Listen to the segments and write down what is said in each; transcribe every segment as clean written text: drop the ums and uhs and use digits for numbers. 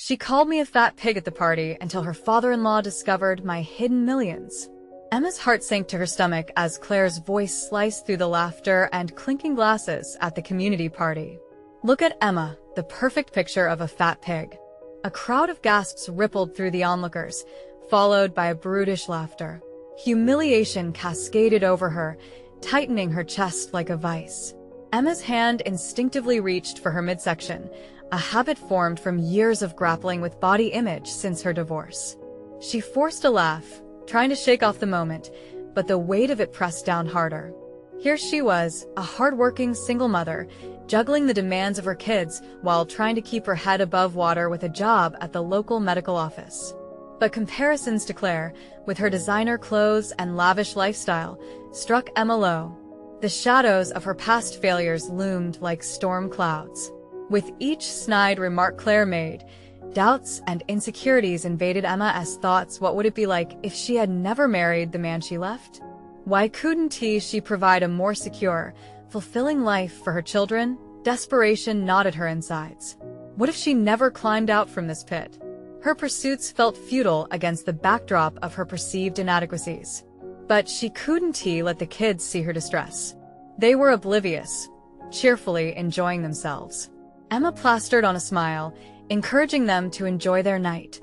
She called me a fat pig at the party until her father-in-law discovered my hidden millions. Emma's heart sank to her stomach as Claire's voice sliced through the laughter and clinking glasses at the community party. Look at Emma, the perfect picture of a fat pig. A crowd of gasps rippled through the onlookers, followed by a brutish laughter. Humiliation cascaded over her, tightening her chest like a vice. Emma's hand instinctively reached for her midsection, a habit formed from years of grappling with body image since her divorce. She forced a laugh, trying to shake off the moment, but the weight of it pressed down harder. Here she was, a hardworking single mother, juggling the demands of her kids while trying to keep her head above water with a job at the local medical office. But comparisons to Claire, with her designer clothes and lavish lifestyle, struck Emma low. The shadows of her past failures loomed like storm clouds. With each snide remark Claire made, doubts and insecurities invaded Emma's thoughts. What would it be like if she had never married the man she left? Why couldn't she provide a more secure, fulfilling life for her children? Desperation gnawed at her insides. What if she never climbed out from this pit? Her pursuits felt futile against the backdrop of her perceived inadequacies. But she couldn't let the kids see her distress. They were oblivious, cheerfully enjoying themselves. Emma plastered on a smile, encouraging them to enjoy their night,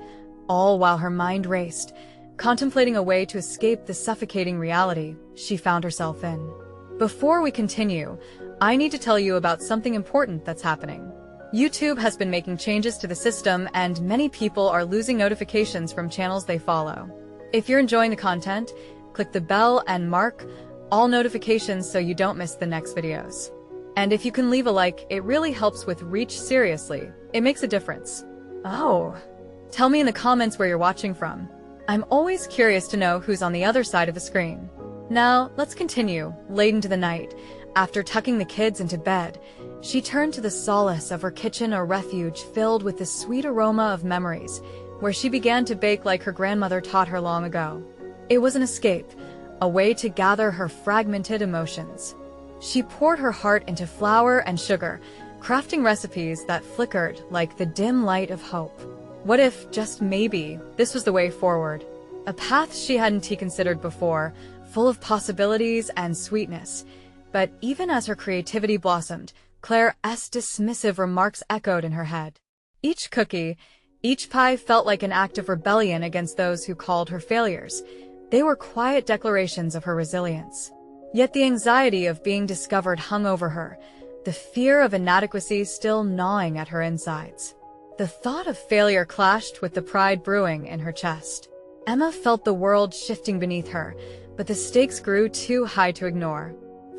all while her mind raced, contemplating a way to escape the suffocating reality she found herself in. Before we continue, I need to tell you about something important that's happening. YouTube has been making changes to the system, and many people are losing notifications from channels they follow. If you're enjoying the content, click the bell and mark all notifications so you don't miss the next videos. And if you can leave a like, it really helps with reach. Seriously, it makes a difference. Oh, tell me in the comments where you're watching from. I'm always curious to know who's on the other side of the screen. Now, let's continue. Late into the night, after tucking the kids into bed, she turned to the solace of her kitchen, a refuge filled with the sweet aroma of memories, where she began to bake like her grandmother taught her long ago. It was an escape, a way to gather her fragmented emotions. She poured her heart into flour and sugar, crafting recipes that flickered like the dim light of hope. What if, just maybe, this was the way forward? A path she hadn't considered before, full of possibilities and sweetness. But even as her creativity blossomed, Claire's dismissive remarks echoed in her head. Each cookie, each pie felt like an act of rebellion against those who called her failures. They were quiet declarations of her resilience. Yet the anxiety of being discovered hung over her, the fear of inadequacy still gnawing at her insides. The thought of failure clashed with the pride brewing in her chest. Emma felt the world shifting beneath her, but the stakes grew too high to ignore.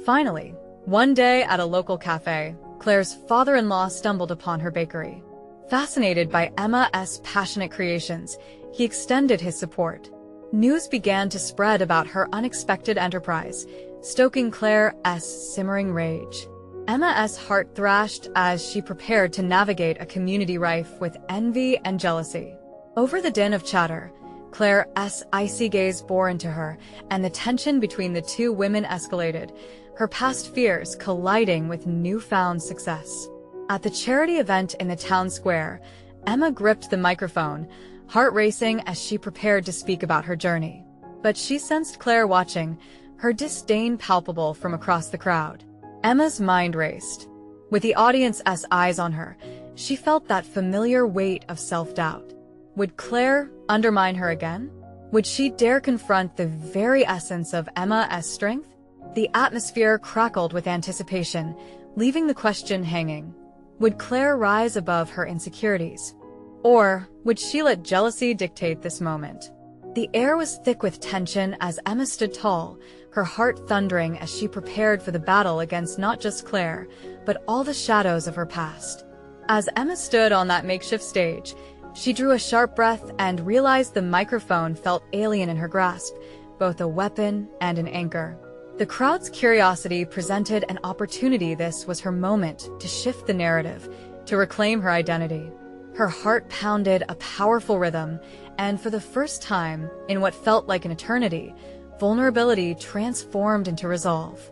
Finally, one day at a local cafe, Claire's father-in-law stumbled upon her bakery. Fascinated by Emma's passionate creations, he extended his support. News began to spread about her unexpected enterprise, stoking Claire's simmering rage. Emma's heart thrashed as she prepared to navigate a community rife with envy and jealousy. Over the din of chatter, Claire's icy gaze bore into her, and the tension between the two women escalated, her past fears colliding with newfound success. At the charity event in the town square, Emma gripped the microphone, heart racing as she prepared to speak about her journey. But she sensed Claire watching, her disdain palpable from across the crowd. Emma's mind raced. With the audience's eyes on her, she felt that familiar weight of self-doubt. Would Claire undermine her again? Would she dare confront the very essence of Emma's strength? The atmosphere crackled with anticipation, leaving the question hanging. Would Claire rise above her insecurities? Or would she let jealousy dictate this moment? The air was thick with tension as Emma stood tall, her heart thundering as she prepared for the battle against not just Claire, but all the shadows of her past. As Emma stood on that makeshift stage, she drew a sharp breath and realized the microphone felt alien in her grasp, both a weapon and an anchor. The crowd's curiosity presented an opportunity. This was her moment to shift the narrative, to reclaim her identity. Her heart pounded a powerful rhythm, and for the first time, in what felt like an eternity, vulnerability transformed into resolve.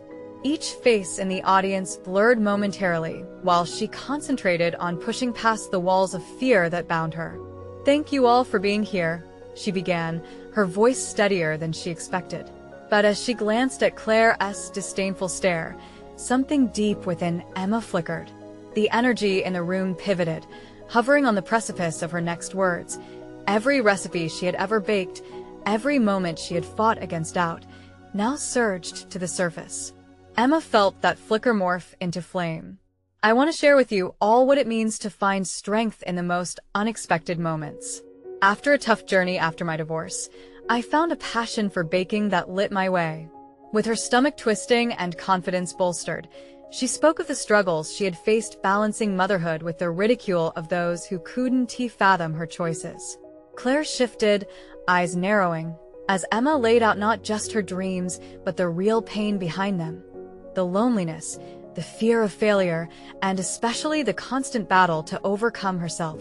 Each face in the audience blurred momentarily, while she concentrated on pushing past the walls of fear that bound her. "Thank you all for being here," she began, her voice steadier than she expected. But as she glanced at Claire's disdainful stare, something deep within Emma flickered. The energy in the room pivoted, hovering on the precipice of her next words. Every recipe she had ever baked, every moment she had fought against doubt, now surged to the surface. Emma felt that flicker morph into flame. "I want to share with you all what it means to find strength in the most unexpected moments. After a tough journey after my divorce, I found a passion for baking that lit my way." With her stomach twisting and confidence bolstered, she spoke of the struggles she had faced balancing motherhood with the ridicule of those who couldn't fathom her choices. Claire shifted, eyes narrowing, as Emma laid out not just her dreams, but the real pain behind them. The loneliness, the fear of failure, and especially the constant battle to overcome herself.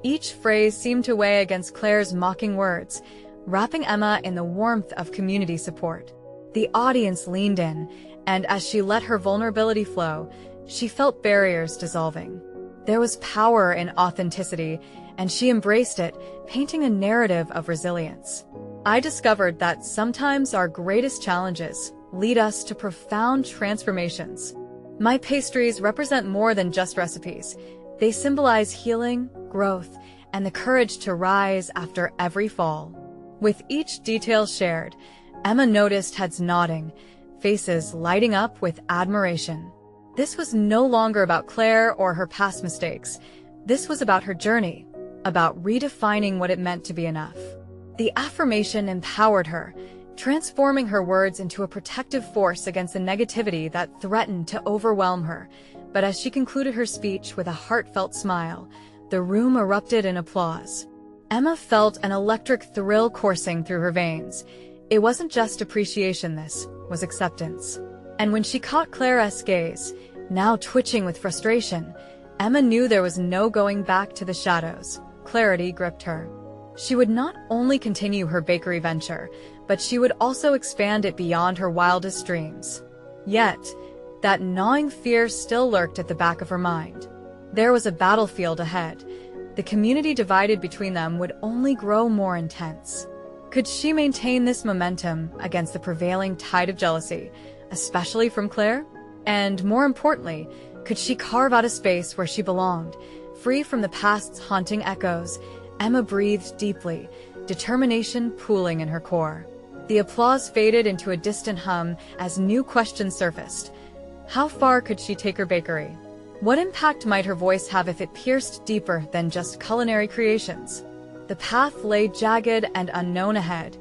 Each phrase seemed to weigh against Claire's mocking words, wrapping Emma in the warmth of community support. The audience leaned in, and as she let her vulnerability flow, she felt barriers dissolving. There was power in authenticity, and she embraced it, painting a narrative of resilience. "I discovered that sometimes our greatest challenges lead us to profound transformations. My pastries represent more than just recipes. They symbolize healing, growth, and the courage to rise after every fall." With each detail shared, Emma noticed heads nodding, faces lighting up with admiration. This was no longer about Claire or her past mistakes. This was about her journey, about redefining what it meant to be enough. The affirmation empowered her, transforming her words into a protective force against the negativity that threatened to overwhelm her. But as she concluded her speech with a heartfelt smile, the room erupted in applause. Emma felt an electric thrill coursing through her veins. It wasn't just appreciation, this was acceptance. And when she caught Claire's gaze, now twitching with frustration, Emma knew there was no going back to the shadows. Clarity gripped her. She would not only continue her bakery venture, but she would also expand it beyond her wildest dreams. Yet, that gnawing fear still lurked at the back of her mind. There was a battlefield ahead. The community divided between them would only grow more intense. Could she maintain this momentum against the prevailing tide of jealousy, especially from Claire? And more importantly, could she carve out a space where she belonged, free from the past's haunting echoes? Emma breathed deeply, determination pooling in her core. The applause faded into a distant hum as new questions surfaced. How far could she take her bakery? What impact might her voice have if it pierced deeper than just culinary creations? The path lay jagged and unknown ahead,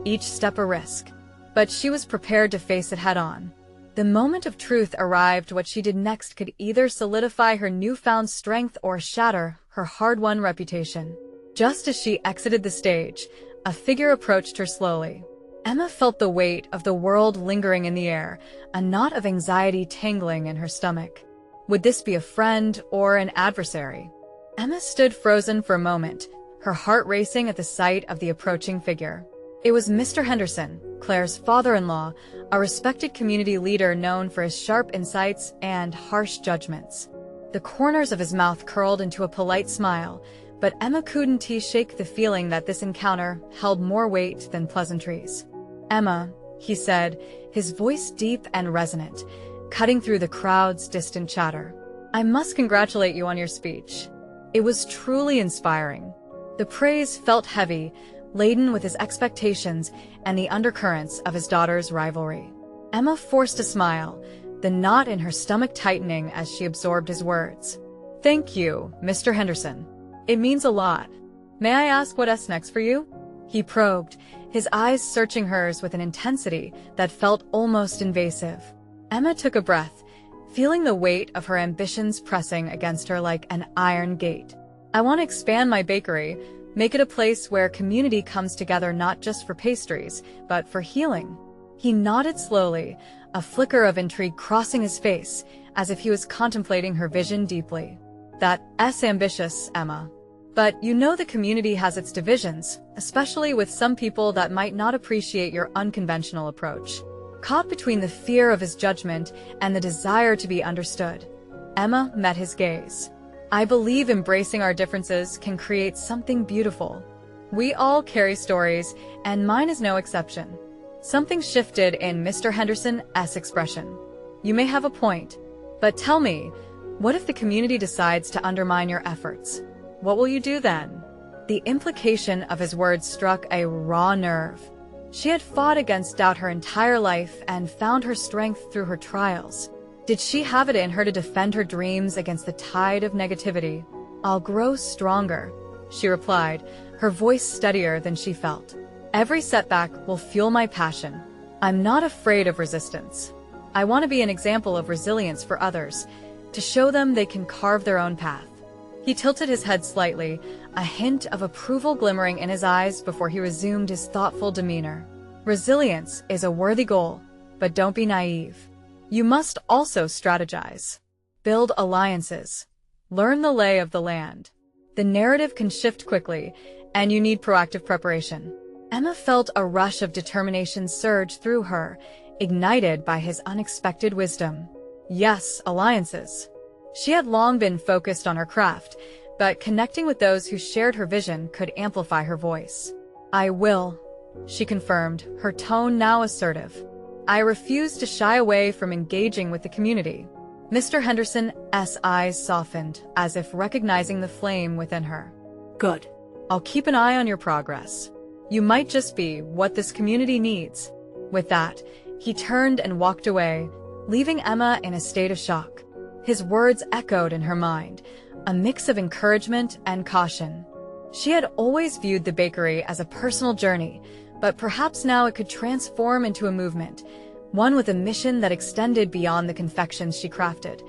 each step a risk. But she was prepared to face it head-on. The moment of truth arrived. What she did next could either solidify her newfound strength or shatter her hard-won reputation. Just as she exited the stage, a figure approached her slowly. Emma felt the weight of the world lingering in the air, a knot of anxiety tangling in her stomach. Would this be a friend or an adversary? Emma stood frozen for a moment, her heart racing at the sight of the approaching figure. It was Mr. Henderson, Claire's father-in-law, a respected community leader known for his sharp insights and harsh judgments. The corners of his mouth curled into a polite smile, but Emma couldn't shake the feeling that this encounter held more weight than pleasantries. "Emma," he said, his voice deep and resonant, cutting through the crowd's distant chatter. "I must congratulate you on your speech. It was truly inspiring." The praise felt heavy, laden with his expectations and the undercurrents of his daughter's rivalry. Emma forced a smile, the knot in her stomach tightening as she absorbed his words. "Thank you, Mr. Henderson. It means a lot. May I ask what's next for you?" He probed, his eyes searching hers with an intensity that felt almost invasive. Emma took a breath, feeling the weight of her ambitions pressing against her like an iron gate. "I want to expand my bakery, make it a place where community comes together not just for pastries, but for healing." He nodded slowly, a flicker of intrigue crossing his face, as if he was contemplating her vision deeply. "That's ambitious, Emma. But you know the community has its divisions, especially with some people that might not appreciate your unconventional approach." Caught between the fear of his judgment and the desire to be understood, Emma met his gaze. I believe embracing our differences can create something beautiful. We all carry stories, and mine is no exception. Something shifted in Mr. Henderson's expression. You may have a point, but tell me, what if the community decides to undermine your efforts? What will you do then? The implication of his words struck a raw nerve. She had fought against doubt her entire life and found her strength through her trials. Did she have it in her to defend her dreams against the tide of negativity? I'll grow stronger, she replied, her voice steadier than she felt. Every setback will fuel my passion. I'm not afraid of resistance. I want to be an example of resilience for others, to show them they can carve their own path. He tilted his head slightly, a hint of approval glimmering in his eyes before he resumed his thoughtful demeanor. Resilience is a worthy goal, but don't be naive. You must also strategize. Build alliances. Learn the lay of the land. The narrative can shift quickly, and you need proactive preparation. Emma felt a rush of determination surge through her, ignited by his unexpected wisdom. Yes, alliances. She had long been focused on her craft, but connecting with those who shared her vision could amplify her voice. I will, she confirmed, her tone now assertive. I refuse to shy away from engaging with the community. Mr. Henderson's eyes softened, as if recognizing the flame within her. Good. I'll keep an eye on your progress. You might just be what this community needs. With that, he turned and walked away, leaving Emma in a state of shock. His words echoed in her mind, a mix of encouragement and caution. She had always viewed the bakery as a personal journey, but perhaps now it could transform into a movement, one with a mission that extended beyond the confections she crafted.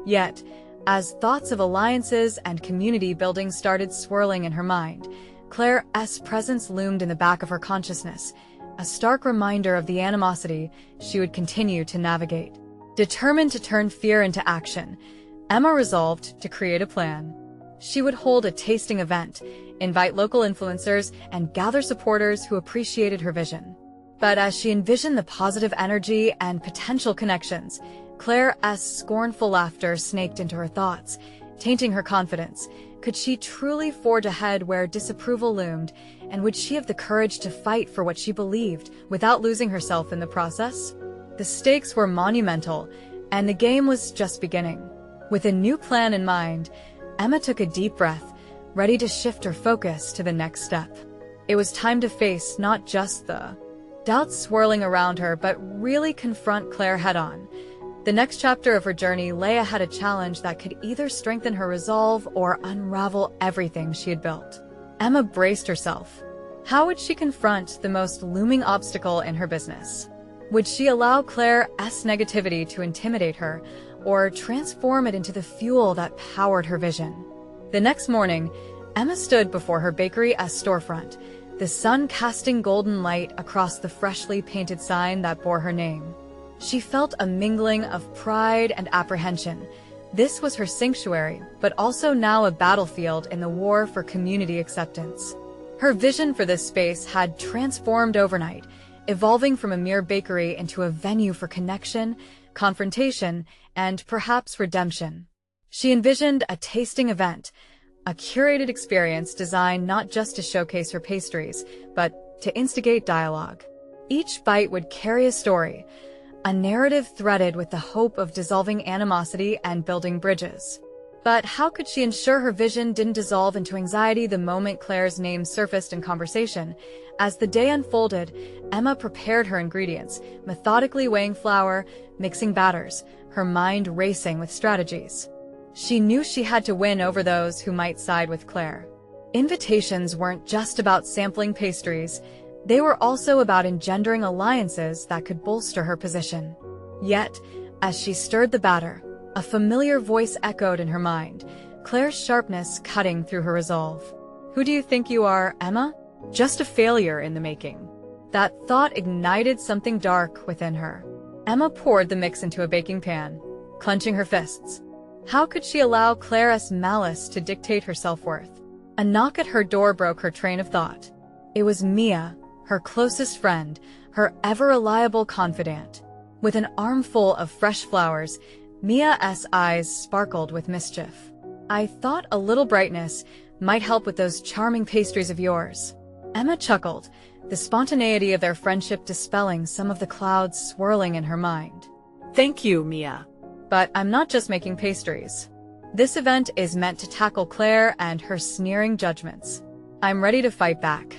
Yet, as thoughts of alliances and community building started swirling in her mind, Claire's presence loomed in the back of her consciousness, a stark reminder of the animosity she would continue to navigate. Determined to turn fear into action, Emma resolved to create a plan. She would hold a tasting event, invite local influencers, and gather supporters who appreciated her vision. But as she envisioned the positive energy and potential connections, Claire's scornful laughter snaked into her thoughts, tainting her confidence. Could she truly forge ahead where disapproval loomed, and would she have the courage to fight for what she believed without losing herself in the process? The stakes were monumental, and the game was just beginning. With a new plan in mind, Emma took a deep breath, ready to shift her focus to the next step. It was time to face not just the doubts swirling around her, but really confront Claire head-on. The next chapter of her journey lay ahead, a challenge that could either strengthen her resolve or unravel everything she had built. Emma braced herself. How would she confront the most looming obstacle in her business? Would she allow Claire's negativity to intimidate her, or transform it into the fuel that powered her vision? The next morning, Emma stood before her bakery's storefront, the sun casting golden light across the freshly painted sign that bore her name. She felt a mingling of pride and apprehension. This was her sanctuary, but also now a battlefield in the war for community acceptance. Her vision for this space had transformed overnight, evolving from a mere bakery into a venue for connection, confrontation, and perhaps redemption. She envisioned a tasting event, a curated experience designed not just to showcase her pastries, but to instigate dialogue. Each bite would carry a story, a narrative threaded with the hope of dissolving animosity and building bridges. But how could she ensure her vision didn't dissolve into anxiety the moment Claire's name surfaced in conversation? As the day unfolded, Emma prepared her ingredients, methodically weighing flour, mixing batters, her mind racing with strategies. She knew she had to win over those who might side with Claire. Invitations weren't just about sampling pastries, they were also about engendering alliances that could bolster her position. Yet, as she stirred the batter, a familiar voice echoed in her mind, Claire's sharpness cutting through her resolve. Who do you think you are, Emma? Just a failure in the making. That thought ignited something dark within her. Emma poured the mix into a baking pan, clenching her fists. How could she allow Claire's malice to dictate her self-worth? A knock at her door broke her train of thought. It was Mia, her closest friend, her ever-reliable confidant. With an armful of fresh flowers, Mia's eyes sparkled with mischief. "I thought a little brightness might help with those charming pastries of yours." Emma chuckled, the spontaneity of their friendship dispelling some of the clouds swirling in her mind. Thank you, Mia. But I'm not just making pastries. This event is meant to tackle Claire and her sneering judgments. I'm ready to fight back.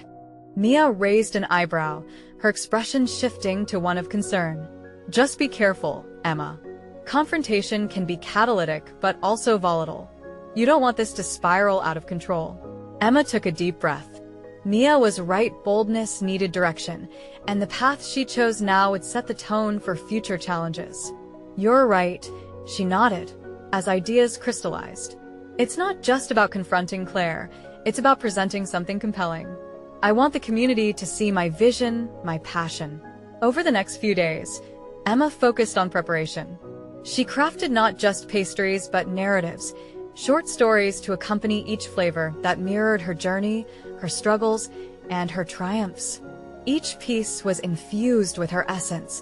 Mia raised an eyebrow, her expression shifting to one of concern. Just be careful, Emma. Confrontation can be catalytic, but also volatile. You don't want this to spiral out of control. Emma took a deep breath. Mia was right, boldness needed direction, and the path she chose now would set the tone for future challenges. You're right, she nodded, as ideas crystallized. It's not just about confronting Claire, it's about presenting something compelling. I want the community to see my vision, my passion. Over the next few days, Emma focused on preparation. She crafted not just pastries, but narratives, short stories to accompany each flavor that mirrored her journey, her struggles, and her triumphs. Each piece was infused with her essence,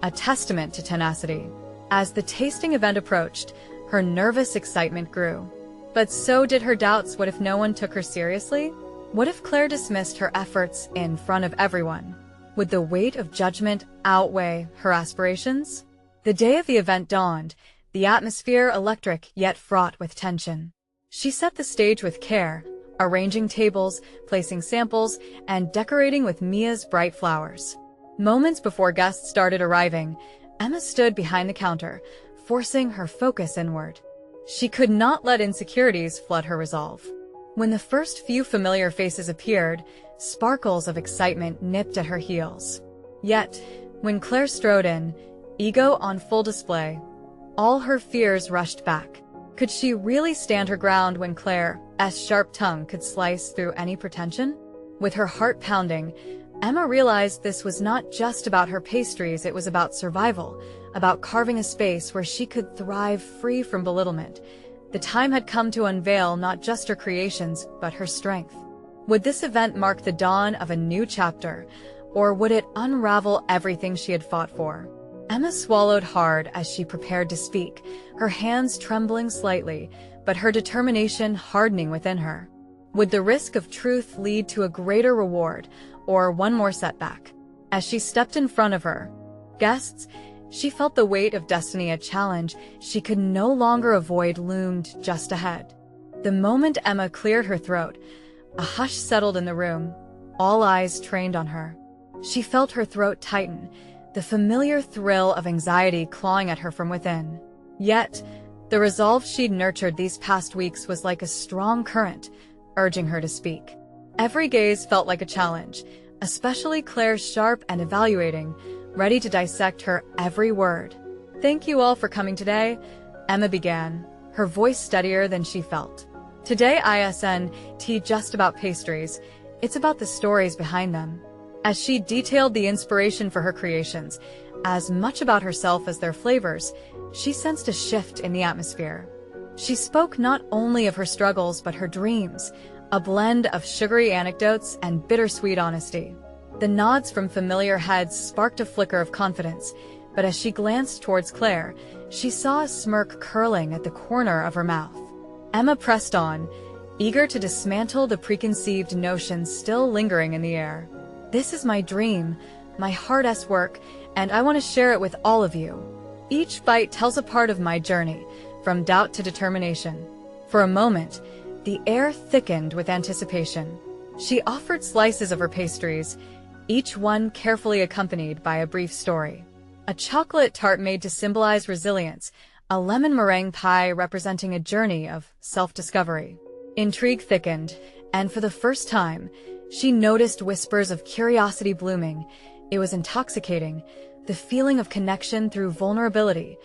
a testament to tenacity. As the tasting event approached, her nervous excitement grew. But so did her doubts. What if no one took her seriously? What if Claire dismissed her efforts in front of everyone? Would the weight of judgment outweigh her aspirations? The day of the event dawned, the atmosphere electric yet fraught with tension. She set the stage with care, arranging tables, placing samples, and decorating with Mia's bright flowers. Moments before guests started arriving, Emma stood behind the counter, forcing her focus inward. She could not let insecurities flood her resolve. When the first few familiar faces appeared, sparkles of excitement nipped at her heels. Yet, when Claire strode in, ego on full display, all her fears rushed back. Could she really stand her ground when Claire's sharp tongue could slice through any pretension? With her heart pounding, Emma realized this was not just about her pastries, it was about survival, about carving a space where she could thrive free from belittlement. The time had come to unveil not just her creations, but her strength. Would this event mark the dawn of a new chapter, or would it unravel everything she had fought for? Emma swallowed hard as she prepared to speak, her hands trembling slightly, but her determination hardening within her. Would the risk of truth lead to a greater reward, or one more setback? As she stepped in front of her guests, she felt the weight of destiny, a challenge she could no longer avoid loomed just ahead. The moment Emma cleared her throat, a hush settled in the room, all eyes trained on her. She felt her throat tighten, the familiar thrill of anxiety clawing at her from within. Yet, the resolve she'd nurtured these past weeks was like a strong current, urging her to speak. Every gaze felt like a challenge, especially Claire's sharp and evaluating, ready to dissect her every word. "Thank you all for coming today," Emma began, her voice steadier than she felt. "Today isn't just about pastries, it's about the stories behind them." As she detailed the inspiration for her creations, as much about herself as their flavors, she sensed a shift in the atmosphere. She spoke not only of her struggles but her dreams, a blend of sugary anecdotes and bittersweet honesty. The nods from familiar heads sparked a flicker of confidence, but as she glanced towards Claire, she saw a smirk curling at the corner of her mouth. Emma pressed on, eager to dismantle the preconceived notions still lingering in the air. "This is my dream, my hardest work, and I want to share it with all of you. Each bite tells a part of my journey, from doubt to determination." For a moment, the air thickened with anticipation. She offered slices of her pastries, each one carefully accompanied by a brief story. A chocolate tart made to symbolize resilience, a lemon meringue pie representing a journey of self-discovery. Intrigue thickened, and for the first time, she noticed whispers of curiosity blooming. It was intoxicating, the feeling of connection through vulnerability.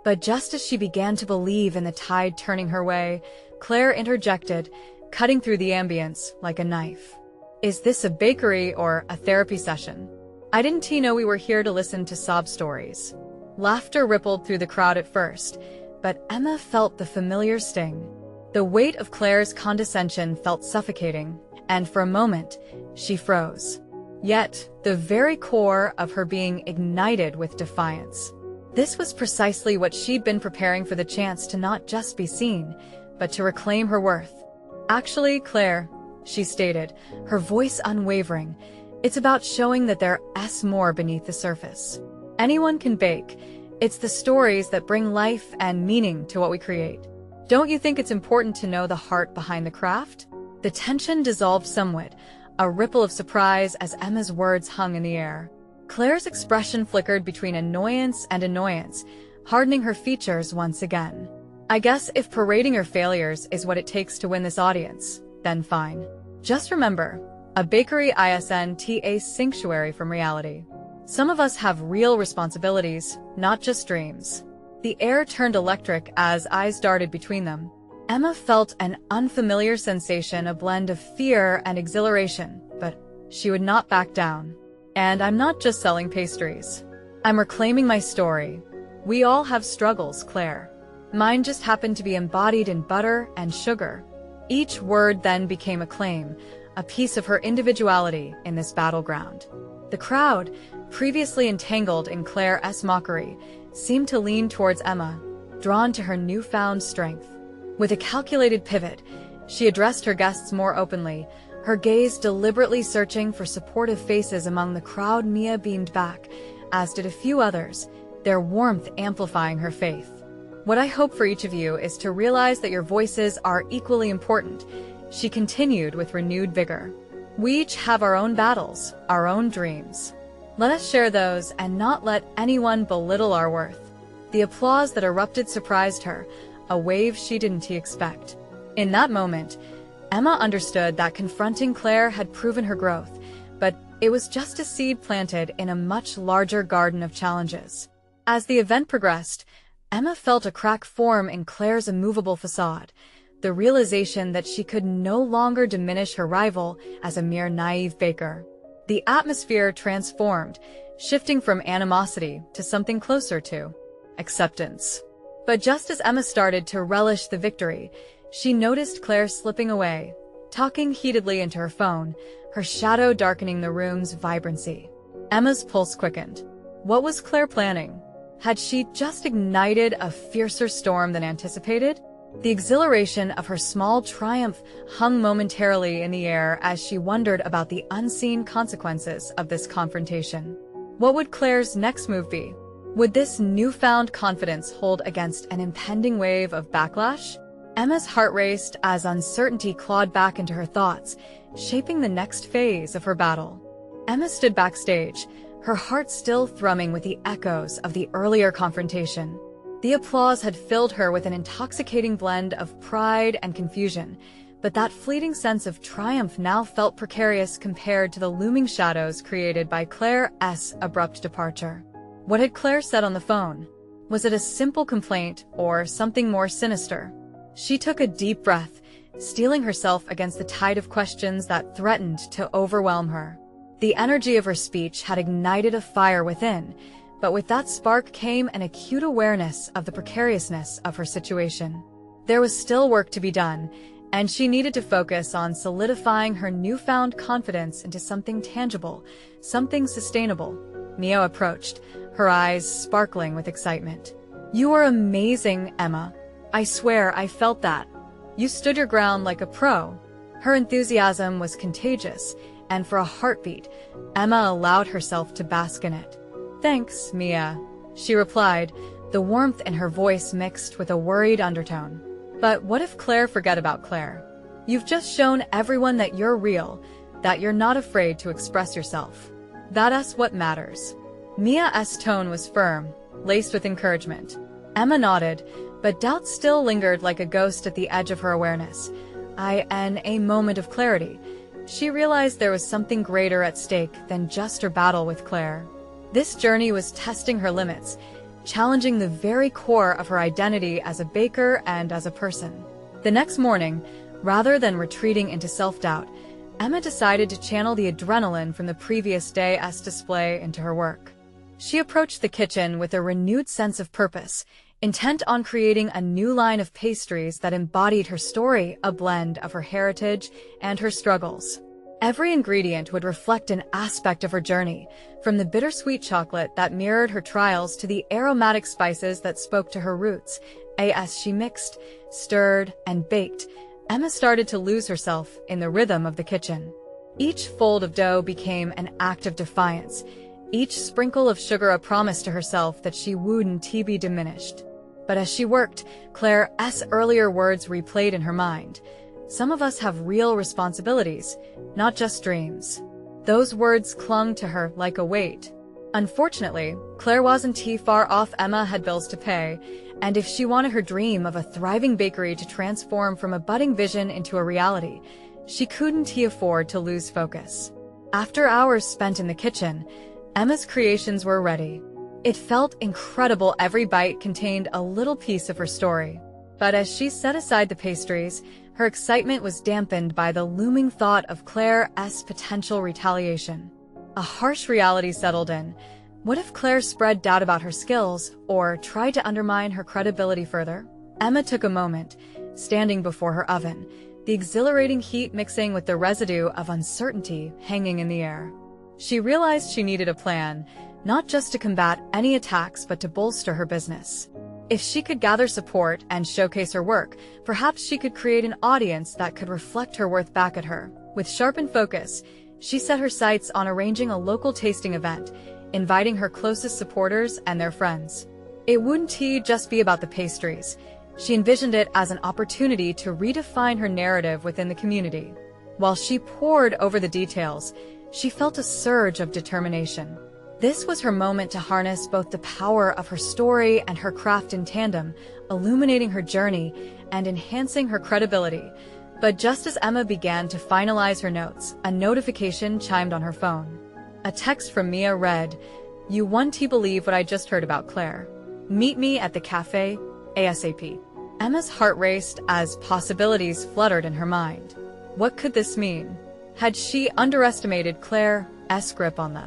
But just as she began to believe in the tide turning her way, Claire interjected, cutting through the ambience like a knife. "Is this a bakery or a therapy session? I didn't know we were here to listen to sob stories." Laughter rippled through the crowd at first, but Emma felt the familiar sting. The weight of Claire's condescension felt suffocating, and for a moment, she froze. yet the very core of her being ignited with defiance. This was precisely what she'd been preparing for the chance to not just be seen, but to reclaim her worth. "Actually, Claire," she stated, her voice unwavering, "it's about showing that there's more beneath the surface. Anyone can bake. It's the stories that bring life and meaning to what we create. Don't you think it's important to know the heart behind the craft?" The tension dissolved somewhat, a ripple of surprise as Emma's words hung in the air. Claire's expression flickered between annoyance and annoyance, hardening her features once again. "I guess if parading your failures is what it takes to win this audience, then fine. Just remember, a bakery isn't a sanctuary from reality. Some of us have real responsibilities, not just dreams." The air turned electric as eyes darted between them. Emma felt an unfamiliar sensation, a blend of fear and exhilaration, but she would not back down. "And I'm not just selling pastries. I'm reclaiming my story. We all have struggles, Claire. Mine just happened to be embodied in butter and sugar." Each word then became a claim, a piece of her individuality in this battleground. The crowd, previously entangled in Claire's mockery, seemed to lean towards Emma, drawn to her newfound strength. With a calculated pivot, she addressed her guests more openly, her gaze deliberately searching for supportive faces among the crowd. Mia beamed back, as did a few others, their warmth amplifying her faith. "What I hope for each of you is to realize that your voices are equally important," she continued with renewed vigor. "We each have our own battles, our own dreams. Let us share those and not let anyone belittle our worth." The applause that erupted surprised her, a wave she didn't expect. In that moment, Emma understood that confronting Claire had proven her growth, but it was just a seed planted in a much larger garden of challenges. As the event progressed, Emma felt a crack form in Claire's immovable facade, the realization that she could no longer diminish her rival as a mere naive baker. The atmosphere transformed, shifting from animosity to something closer to acceptance. But just as Emma started to relish the victory, she noticed Claire slipping away, talking heatedly into her phone, her shadow darkening the room's vibrancy. Emma's pulse quickened. What was Claire planning? Had she just ignited a fiercer storm than anticipated? The exhilaration of her small triumph hung momentarily in the air as she wondered about the unseen consequences of this confrontation. What would Claire's next move be? Would this newfound confidence hold against an impending wave of backlash? Emma's heart raced as uncertainty clawed back into her thoughts, shaping the next phase of her battle. Emma stood backstage, her heart still thrumming with the echoes of the earlier confrontation. The applause had filled her with an intoxicating blend of pride and confusion, but that fleeting sense of triumph now felt precarious compared to the looming shadows created by Claire's abrupt departure. What had Claire said on the phone? Was it a simple complaint or something more sinister? She took a deep breath, steeling herself against the tide of questions that threatened to overwhelm her. The energy of her speech had ignited a fire within, but with that spark came an acute awareness of the precariousness of her situation. There was still work to be done, and she needed to focus on solidifying her newfound confidence into something tangible, something sustainable. Mia approached, her eyes sparkling with excitement. "You are amazing, Emma. I swear I felt that. You stood your ground like a pro." Her enthusiasm was contagious, and for a heartbeat, Emma allowed herself to bask in it. "Thanks, Mia," she replied, the warmth in her voice mixed with a worried undertone. "But what if Claire forget about Claire? You've just shown everyone that you're real, that you're not afraid to express yourself. That's what matters." Mia's tone was firm, laced with encouragement. Emma nodded, but doubt still lingered like a ghost at the edge of her awareness. In a moment of clarity, she realized there was something greater at stake than just her battle with Claire. This journey was testing her limits, challenging the very core of her identity as a baker and as a person. The next morning, rather than retreating into self-doubt, Emma decided to channel the adrenaline from the previous day's display into her work. She approached the kitchen with a renewed sense of purpose, intent on creating a new line of pastries that embodied her story, a blend of her heritage and her struggles. Every ingredient would reflect an aspect of her journey, from the bittersweet chocolate that mirrored her trials to the aromatic spices that spoke to her roots. As she mixed, stirred, and baked, Emma started to lose herself in the rhythm of the kitchen. Each fold of dough became an act of defiance, each sprinkle of sugar a promise to herself that she wouldn't be diminished. But as she worked, Claire's earlier words replayed in her mind. Some of us have real responsibilities, not just dreams. Those words clung to her like a weight. Unfortunately, Claire wasn't too far off. Emma had bills to pay, and if she wanted her dream of a thriving bakery to transform from a budding vision into a reality, she couldn't afford to lose focus. After hours spent in the kitchen, Emma's creations were ready. It felt incredible. Every bite contained a little piece of her story. But as she set aside the pastries, her excitement was dampened by the looming thought of Claire's potential retaliation. A harsh reality settled in. What if Claire spread doubt about her skills or tried to undermine her credibility further? Emma took a moment, standing before her oven, the exhilarating heat mixing with the residue of uncertainty hanging in the air. She realized she needed a plan, not just to combat any attacks but to bolster her business. If she could gather support and showcase her work, perhaps she could create an audience that could reflect her worth back at her. With sharpened focus, she set her sights on arranging a local tasting event, inviting her closest supporters and their friends. It wouldn't just be about the pastries. She envisioned it as an opportunity to redefine her narrative within the community. While she pored over the details, she felt a surge of determination. This was her moment to harness both the power of her story and her craft in tandem, illuminating her journey and enhancing her credibility. But just as Emma began to finalize her notes, a notification chimed on her phone. A text from Mia read, "You won't believe what I just heard about Claire. Meet me at the cafe, ASAP." Emma's heart raced as possibilities fluttered in her mind. What could this mean? Had she underestimated Claire's grip on the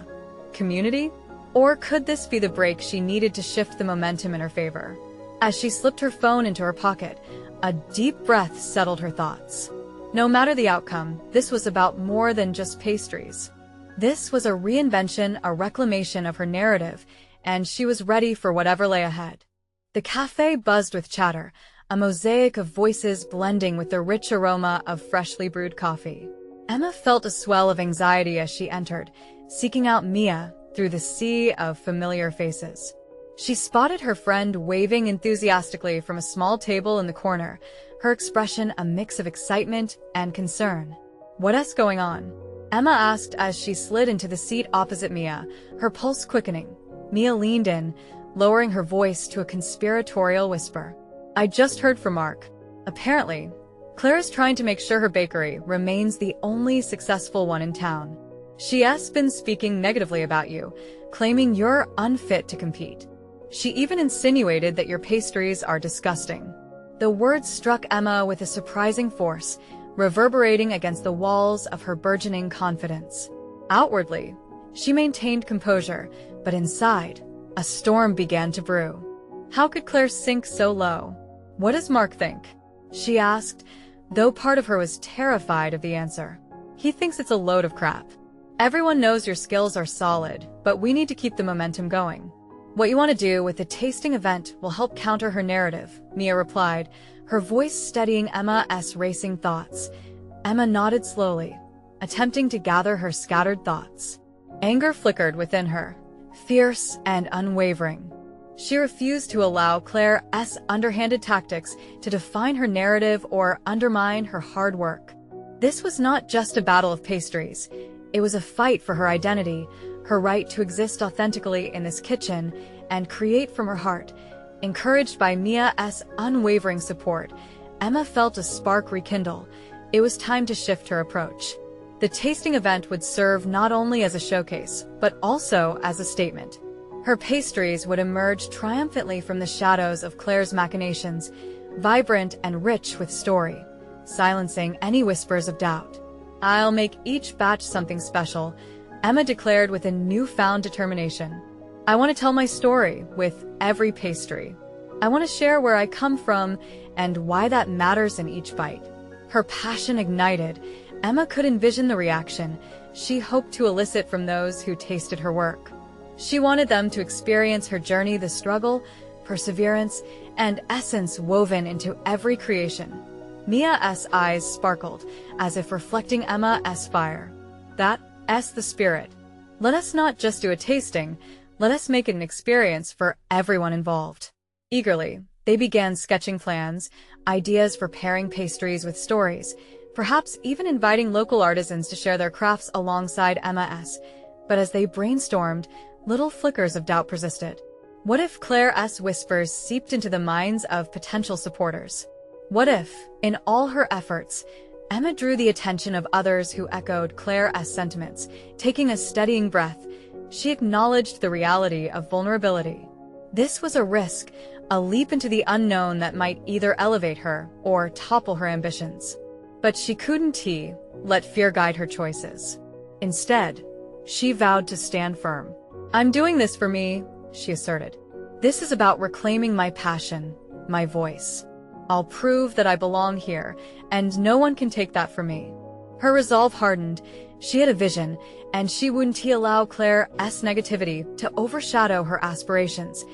community? Or could this be the break she needed to shift the momentum in her favor? As she slipped her phone into her pocket, a deep breath settled her thoughts. No matter the outcome, this was about more than just pastries. This was a reinvention, a reclamation of her narrative, and she was ready for whatever lay ahead. The cafe buzzed with chatter, a mosaic of voices blending with the rich aroma of freshly brewed coffee. Emma felt a swell of anxiety as she entered, seeking out Mia through the sea of familiar faces. She spotted her friend waving enthusiastically from a small table in the corner, her expression a mix of excitement and concern. "What's going on?" Emma asked as she slid into the seat opposite Mia, her pulse quickening. Mia leaned in, lowering her voice to a conspiratorial whisper. "I just heard from Mark. Apparently, Claire is trying to make sure her bakery remains the only successful one in town. She's been speaking negatively about you, claiming you're unfit to compete. She even insinuated that your pastries are disgusting." The words struck Emma with a surprising force, reverberating against the walls of her burgeoning confidence. Outwardly, she maintained composure, but inside, a storm began to brew. How could Claire sink so low? "What does Mark think?" she asked, though part of her was terrified of the answer. "He thinks it's a load of crap. Everyone knows your skills are solid, but we need to keep the momentum going. What you want to do with the tasting event will help counter her narrative," Mia replied, her voice steadying Emma's racing thoughts. Emma nodded slowly, attempting to gather her scattered thoughts. Anger flickered within her, fierce and unwavering. She refused to allow Claire's underhanded tactics to define her narrative or undermine her hard work. This was not just a battle of pastries. It was a fight for her identity, her right to exist authentically in this kitchen and create from her heart. Encouraged by Mia's unwavering support, Emma felt a spark rekindle. It was time to shift her approach. The tasting event would serve not only as a showcase, but also as a statement. Her pastries would emerge triumphantly from the shadows of Claire's machinations, vibrant and rich with story, silencing any whispers of doubt. "I'll make each batch something special," Emma declared with a newfound determination. "I want to tell my story with every pastry. I want to share where I come from and why that matters in each bite." Her passion ignited Emma could envision the reaction she hoped to elicit from those who tasted her work. She wanted them to experience her journey, the struggle, perseverance, and essence woven into every creation. Mia's eyes sparkled, as if reflecting Emma's fire. That's the spirit. Let us not just do a tasting, let us make it an experience for everyone involved. Eagerly, they began sketching plans, ideas for pairing pastries with stories, perhaps even inviting local artisans to share their crafts alongside Emma's. But as they brainstormed, little flickers of doubt persisted. What if Claire's whispers seeped into the minds of potential supporters? What if, in all her efforts, Emma drew the attention of others who echoed Claire's sentiments? Taking a steadying breath, she acknowledged the reality of vulnerability. This was a risk, a leap into the unknown that might either elevate her or topple her ambitions. But she couldn't let fear guide her choices. Instead, she vowed to stand firm. "I'm doing this for me," she asserted. "This is about reclaiming my passion, my voice. I'll prove that I belong here, and no one can take that from me." Her resolve hardened. She had a vision, and she wouldn't allow Claire's negativity to overshadow her aspirations.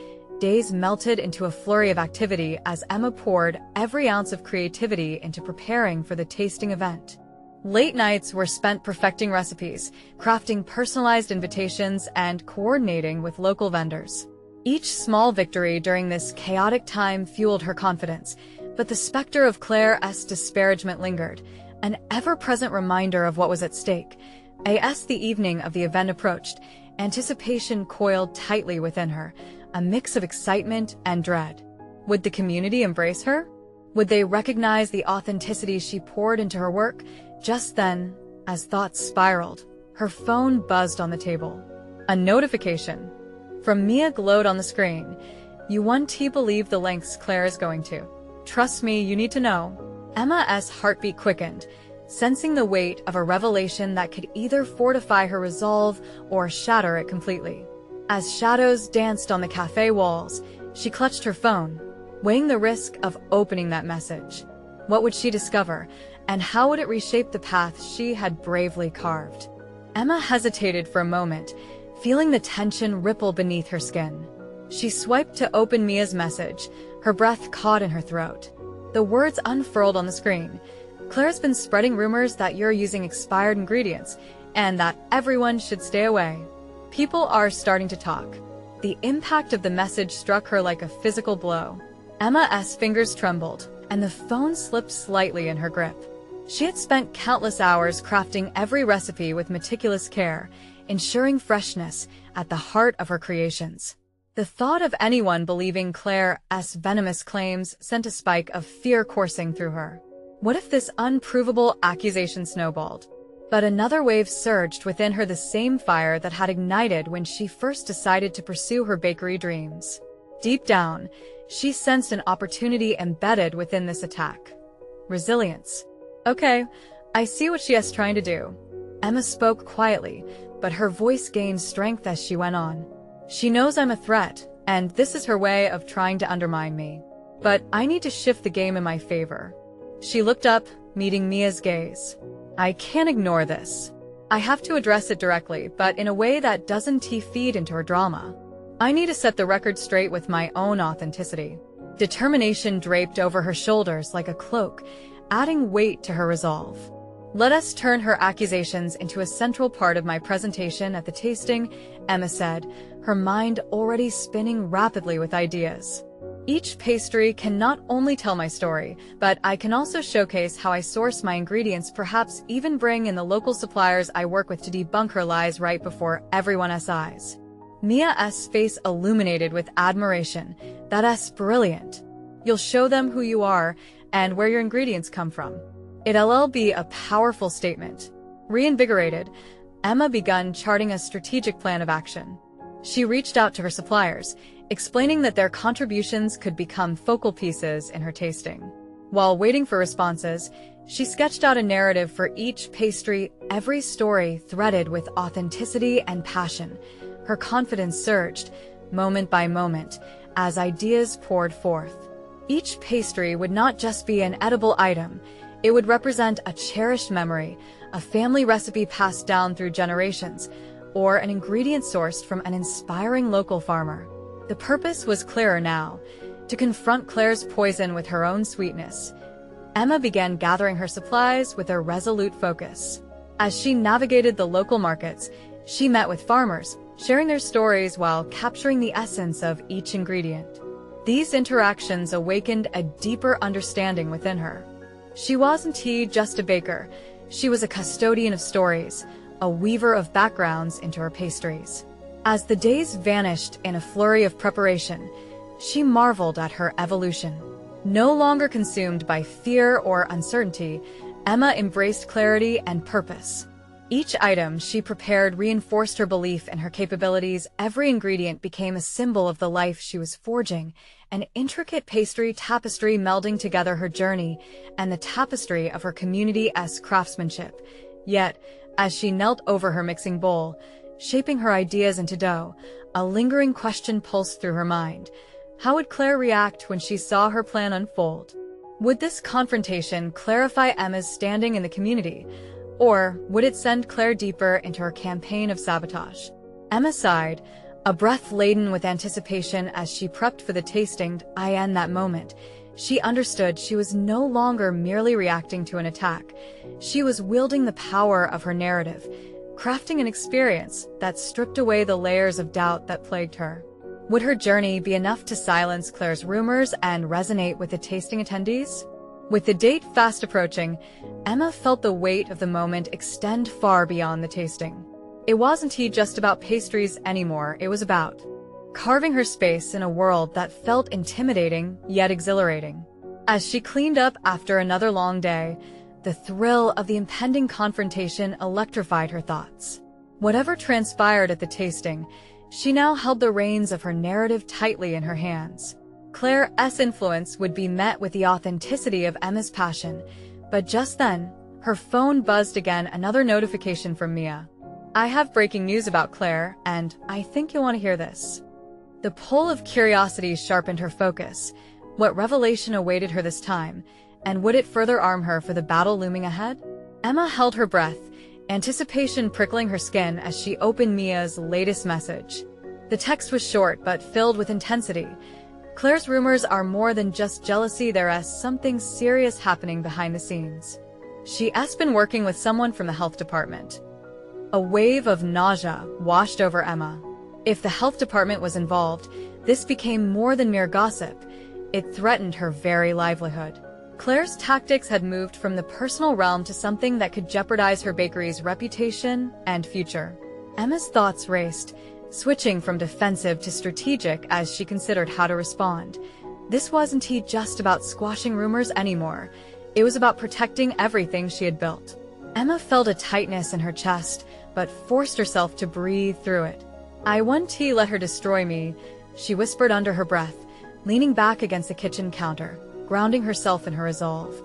Days melted into a flurry of activity as Emma poured every ounce of creativity into preparing for the tasting event. Late nights were spent perfecting recipes, crafting personalized invitations, and coordinating with local vendors. Each small victory during this chaotic time fueled her confidence, but the specter of Claire's disparagement lingered, an ever-present reminder of what was at stake. As the evening of the event approached, anticipation coiled tightly within her, a mix of excitement and dread. Would the community embrace her? Would they recognize the authenticity she poured into her work? Just then, as thoughts spiraled, her phone buzzed on the table. A notification from Mia glowed on the screen. "You won't believe the lengths Claire is going to. Trust me, you need to know." Emma's heartbeat quickened, sensing the weight of a revelation that could either fortify her resolve or shatter it completely. As shadows danced on the cafe walls, she clutched her phone, weighing the risk of opening that message. What would she discover, and how would it reshape the path she had bravely carved? Emma hesitated for a moment, feeling the tension ripple beneath her skin. She swiped to open Mia's message, her breath caught in her throat. The words unfurled on the screen. "Claire's been spreading rumors that you're using expired ingredients, and that everyone should stay away. People are starting to talk." The impact of the message struck her like a physical blow. Emma's fingers trembled, and the phone slipped slightly in her grip. She had spent countless hours crafting every recipe with meticulous care, ensuring freshness at the heart of her creations. The thought of anyone believing Claire's venomous claims sent a spike of fear coursing through her. What if this unprovable accusation snowballed? But another wave surged within her, the same fire that had ignited when she first decided to pursue her bakery dreams. Deep down, she sensed an opportunity embedded within this attack. Resilience. "Okay, I see what she is trying to do." Emma spoke quietly, but her voice gained strength as she went on. "She knows I'm a threat, and this is her way of trying to undermine me. But I need to shift the game in my favor." She looked up, meeting Mia's gaze. "I can't ignore this. I have to address it directly, but in a way that doesn't feed into her drama. I need to set the record straight with my own authenticity." Determination draped over her shoulders like a cloak, adding weight to her resolve. "Let us turn her accusations into a central part of my presentation at the tasting," Emma said, her mind already spinning rapidly with ideas. "Each pastry can not only tell my story, but I can also showcase how I source my ingredients, perhaps even bring in the local suppliers I work with to debunk her lies right before everyone's eyes." Mia's face illuminated with admiration. "That's brilliant. You'll show them who you are and where your ingredients come from. It'll be a powerful statement." Reinvigorated, Emma began charting a strategic plan of action. She reached out to her suppliers, explaining that their contributions could become focal pieces in her tasting. While waiting for responses, she sketched out a narrative for each pastry, every story threaded with authenticity and passion. Her confidence surged, moment by moment, as ideas poured forth. Each pastry would not just be an edible item, It would represent a cherished memory, a family recipe passed down through generations, or an ingredient sourced from an inspiring local farmer. The purpose was clearer now: to confront Claire's poison with her own sweetness. Emma began gathering her supplies with a resolute focus. As she navigated the local markets, she met with farmers, sharing their stories while capturing the essence of each ingredient. These interactions awakened a deeper understanding within her. She wasn't just a baker, she was a custodian of stories, a weaver of backgrounds into her pastries. As the days vanished in a flurry of preparation, she marveled at her evolution. No longer consumed by fear or uncertainty, Emma embraced clarity and purpose. Each item she prepared reinforced her belief in her capabilities. Every ingredient became a symbol of the life she was forging, an intricate pastry tapestry melding together her journey and the tapestry of her community-esque craftsmanship. Yet, as she knelt over her mixing bowl, shaping her ideas into dough, a lingering question pulsed through her mind. How would Claire react when she saw her plan unfold? Would this confrontation clarify Emma's standing in the community, or would it send Claire deeper into her campaign of sabotage? Emma sighed, a breath laden with anticipation as she prepped for the tasting. In that moment, she understood she was no longer merely reacting to an attack. She was wielding the power of her narrative, crafting an experience that stripped away the layers of doubt that plagued her. Would her journey be enough to silence Claire's rumors and resonate with the tasting attendees? With the date fast approaching, Emma felt the weight of the moment extend far beyond the tasting. It wasn't just about pastries anymore, it was about carving her space in a world that felt intimidating yet exhilarating. As she cleaned up after another long day, the thrill of the impending confrontation electrified her thoughts. Whatever transpired at the tasting, she now held the reins of her narrative tightly in her hands. Claire's influence would be met with the authenticity of Emma's passion, but just then, her phone buzzed again, another notification from Mia. I have breaking news about Claire, and I think you'll want to hear this. The pull of curiosity sharpened her focus. What revelation awaited her this time, and would it further arm her for the battle looming ahead? Emma held her breath, anticipation prickling her skin as she opened Mia's latest message. The text was short but filled with intensity. Claire's rumors are more than just jealousy, there's something serious happening behind the scenes. She's been working with someone from the health department. A wave of nausea washed over Emma. If the health department was involved, this became more than mere gossip. It threatened her very livelihood. Claire's tactics had moved from the personal realm to something that could jeopardize her bakery's reputation and future. Emma's thoughts raced, switching from defensive to strategic as she considered how to respond. This wasn't just about squashing rumors anymore. It was about protecting everything she had built. Emma felt a tightness in her chest, but forced herself to breathe through it. I won't let her destroy me, she whispered under her breath, leaning back against the kitchen counter, grounding herself in her resolve.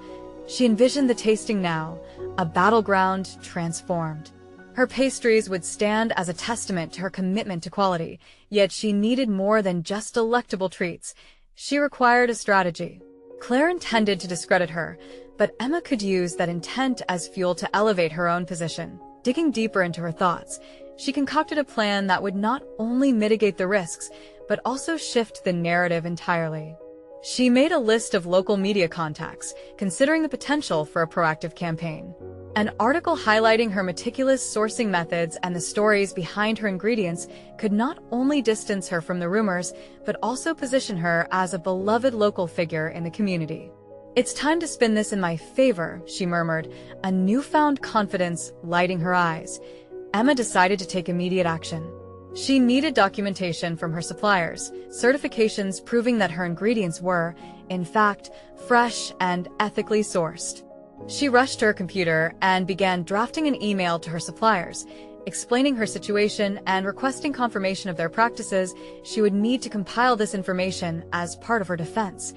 She envisioned the tasting now, a battleground transformed. Her pastries would stand as a testament to her commitment to quality, yet she needed more than just delectable treats. She required a strategy. Claire intended to discredit her, but Emma could use that intent as fuel to elevate her own position. Digging deeper into her thoughts, she concocted a plan that would not only mitigate the risks, but also shift the narrative entirely. She made a list of local media contacts, considering the potential for a proactive campaign. An article highlighting her meticulous sourcing methods and the stories behind her ingredients could not only distance her from the rumors, but also position her as a beloved local figure in the community. It's time to spin this in my favor, she murmured, a newfound confidence lighting her eyes. Emma decided to take immediate action. She needed documentation from her suppliers, certifications proving that her ingredients were, in fact, fresh and ethically sourced. She rushed to her computer and began drafting an email to her suppliers, explaining her situation and requesting confirmation of their practices. She would need to compile this information as part of her defense.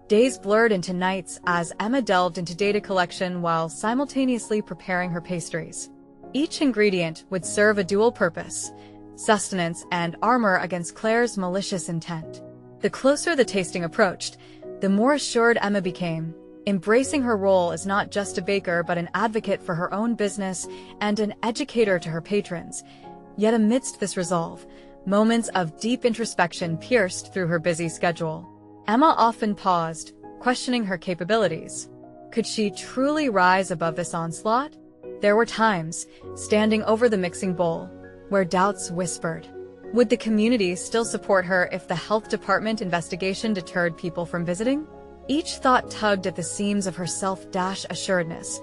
Days blurred into nights as Emma delved into data collection while simultaneously preparing her pastries. Each ingredient would serve a dual purpose: sustenance and armor against Claire's malicious intent. The closer the tasting approached, the more assured Emma became. embracing her role as not just a baker but an advocate for her own business and an educator to her patrons. Yet amidst this resolve, moments of deep introspection pierced through her busy schedule. Emma often paused, questioning her capabilities. Could she truly rise above this onslaught? There were times, standing over the mixing bowl, where doubts whispered. Would the community still support her if the health department investigation deterred people from visiting? Each thought tugged at the seams of her self-assuredness.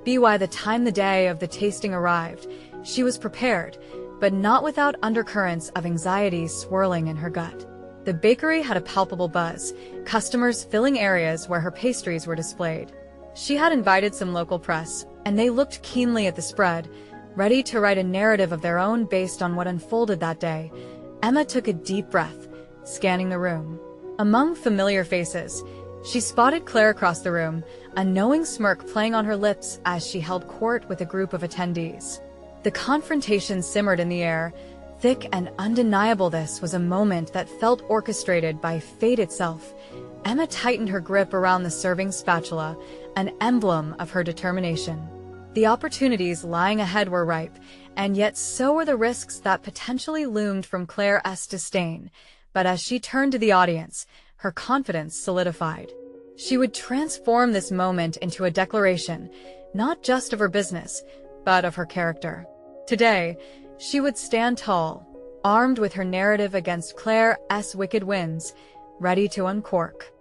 By the time the day of the tasting arrived, she was prepared, but not without undercurrents of anxiety swirling in her gut. The bakery had a palpable buzz, customers filling areas where her pastries were displayed. She had invited some local press, and they looked keenly at the spread, ready to write a narrative of their own based on what unfolded that day. Emma took a deep breath, scanning the room. Among familiar faces, she spotted Claire across the room, a knowing smirk playing on her lips as she held court with a group of attendees. The confrontation simmered in the air, thick and undeniable. This was a moment that felt orchestrated by fate itself. Emma tightened her grip around the serving spatula, an emblem of her determination. The opportunities lying ahead were ripe, and yet so were the risks that potentially loomed from Claire's disdain. But as she turned to the audience, her confidence solidified. She would transform this moment into a declaration, not just of her business, but of her character. Today, she would stand tall, armed with her narrative against Claire's wicked winds, ready to uncork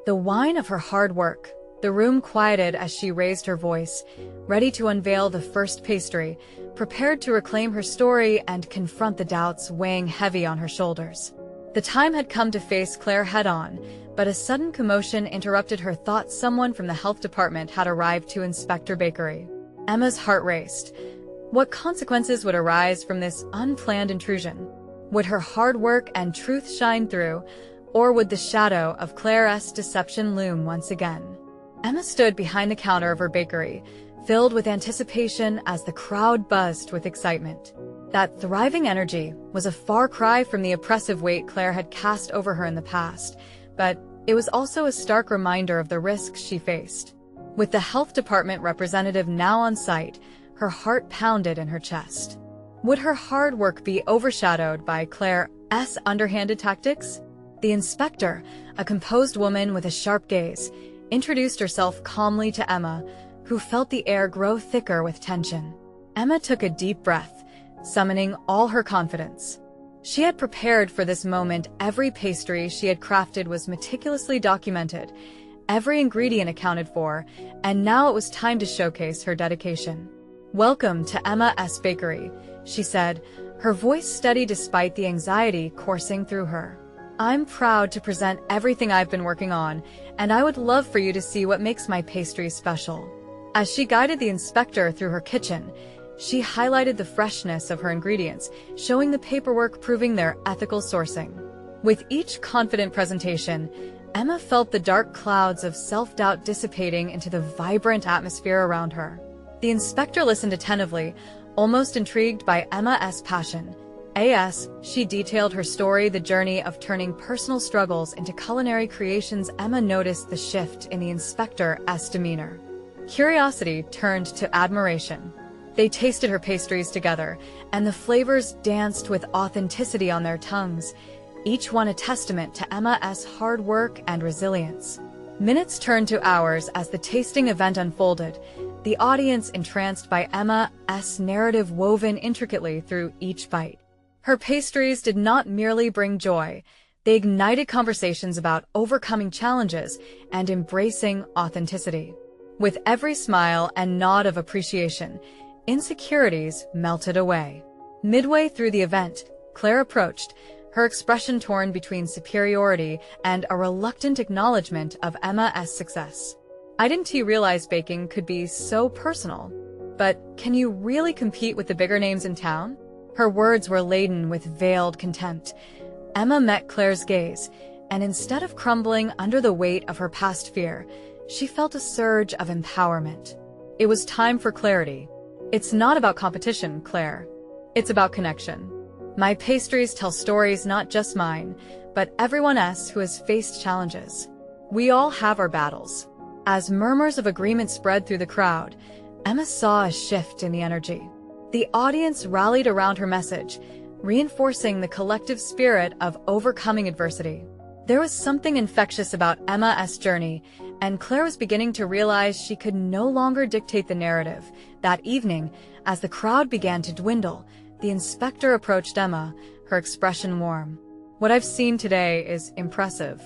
the wine of her hard work. The room quieted as she raised her voice, ready to unveil the first pastry, prepared to reclaim her story and confront the doubts weighing heavy on her shoulders. The time had come to face Claire head-on, but a sudden commotion interrupted her thoughts. Someone from the health department had arrived to inspect her bakery. Emma's heart raced. What consequences would arise from this unplanned intrusion? Would her hard work and truth shine through, or would the shadow of Claire's deception loom once again? Emma stood behind the counter of her bakery, filled with anticipation as the crowd buzzed with excitement. That thriving energy was a far cry from the oppressive weight Claire had cast over her in the past, but it was also a stark reminder of the risks she faced. With the health department representative now on site, her heart pounded in her chest. Would her hard work be overshadowed by Claire's underhanded tactics? The inspector, a composed woman with a sharp gaze, introduced herself calmly to Emma, who felt the air grow thicker with tension. Emma took a deep breath, summoning all her confidence. She had prepared for this moment. Every pastry she had crafted was meticulously documented, every ingredient accounted for, and now it was time to showcase her dedication. "Welcome to Emma's Bakery," she said, her voice steady despite the anxiety coursing through her. "I'm proud to present everything I've been working on, and I would love for you to see what makes my pastries special." As she guided the inspector through her kitchen, she highlighted the freshness of her ingredients, showing the paperwork proving their ethical sourcing. With each confident presentation, Emma felt the dark clouds of self-doubt dissipating into the vibrant atmosphere around her. The inspector listened attentively, almost intrigued by Emma's passion. As she detailed her story, the journey of turning personal struggles into culinary creations, Emma noticed the shift in the inspector's demeanor. Curiosity turned to admiration. They tasted her pastries together, and the flavors danced with authenticity on their tongues, each one a testament to Emma's hard work and resilience. Minutes turned to hours as the tasting event unfolded, the audience entranced by Emma's narrative woven intricately through each bite. Her pastries did not merely bring joy, they ignited conversations about overcoming challenges and embracing authenticity. With every smile and nod of appreciation, insecurities melted away. Midway through the event, Claire approached, her expression torn between superiority and a reluctant acknowledgement of Emma's success. "I didn't realize baking could be so personal. But can you really compete with the bigger names in town?" Her words were laden with veiled contempt. Emma met Claire's gaze, and instead of crumbling under the weight of her past fear, she felt a surge of empowerment. It was time for clarity. "It's not about competition, Claire. It's about connection. My pastries tell stories not just mine, but everyone else who has faced challenges. We all have our battles. As murmurs of agreement spread through the crowd, Emma saw a shift in the energy. The audience rallied around her message, reinforcing the collective spirit of overcoming adversity. There was something infectious about Emma's journey, and Claire was beginning to realize she could no longer dictate the narrative. That evening, as the crowd began to dwindle, the inspector approached Emma, her expression warm. "What I've seen today is impressive.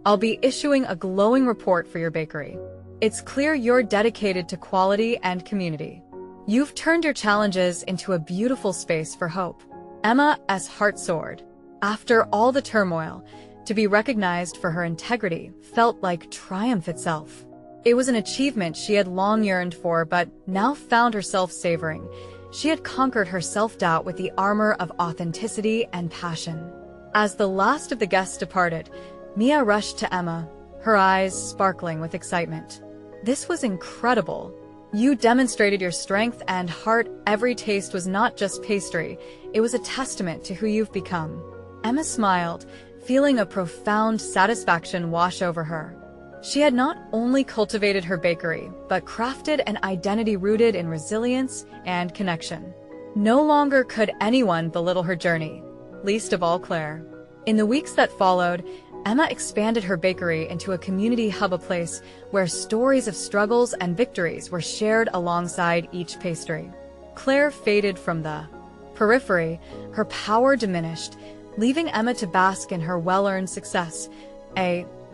I'll be issuing a glowing report for your bakery. It's clear you're dedicated to quality and community. You've turned your challenges into a beautiful space for hope." Emma's heart soared. After all the turmoil, to be recognized for her integrity felt like triumph itself. It was an achievement she had long yearned for, but now found herself savoring. She had conquered her self-doubt with the armor of authenticity and passion. As the last of the guests departed, Mia rushed to Emma, her eyes sparkling with excitement. "This was incredible. You demonstrated your strength and heart. Every taste was not just pastry, it was a testament to who you've become." Emma smiled, feeling a profound satisfaction wash over her. She had not only cultivated her bakery, but crafted an identity rooted in resilience and connection. No longer could anyone belittle her journey, least of all Claire. In the weeks that followed, Emma expanded her bakery into a community hub, a place where stories of struggles and victories were shared alongside each pastry. Claire faded from the periphery, her power diminished, leaving Emma to bask in her well-earned success.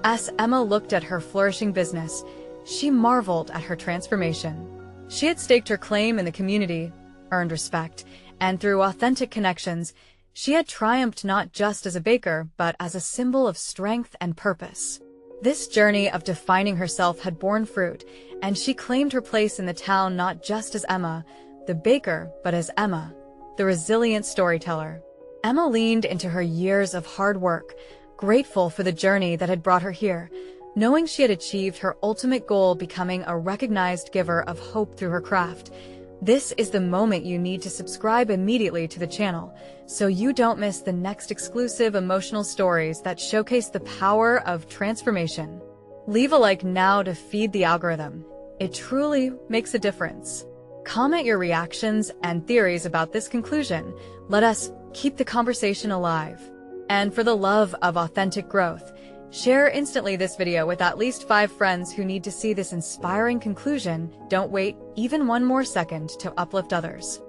As Emma looked at her flourishing business, she marveled at her transformation. She had staked her claim in the community, earned respect, and through authentic connections, she had triumphed not just as a baker, but as a symbol of strength and purpose. This journey of defining herself had borne fruit, and she claimed her place in the town not just as Emma, the baker, but as Emma, the resilient storyteller. Emma leaned into her years of hard work, grateful for the journey that had brought her here, knowing she had achieved her ultimate goal, becoming a recognized giver of hope through her craft. This is the moment you need to subscribe immediately to the channel, so you don't miss the next exclusive emotional stories that showcase the power of transformation. Leave a like now to feed the algorithm. It truly makes a difference. Comment your reactions and theories about this conclusion. Let us keep the conversation alive. And for the love of authentic growth, share instantly this video with at least 5 friends who need to see this inspiring conclusion. Don't wait even one more second to uplift others.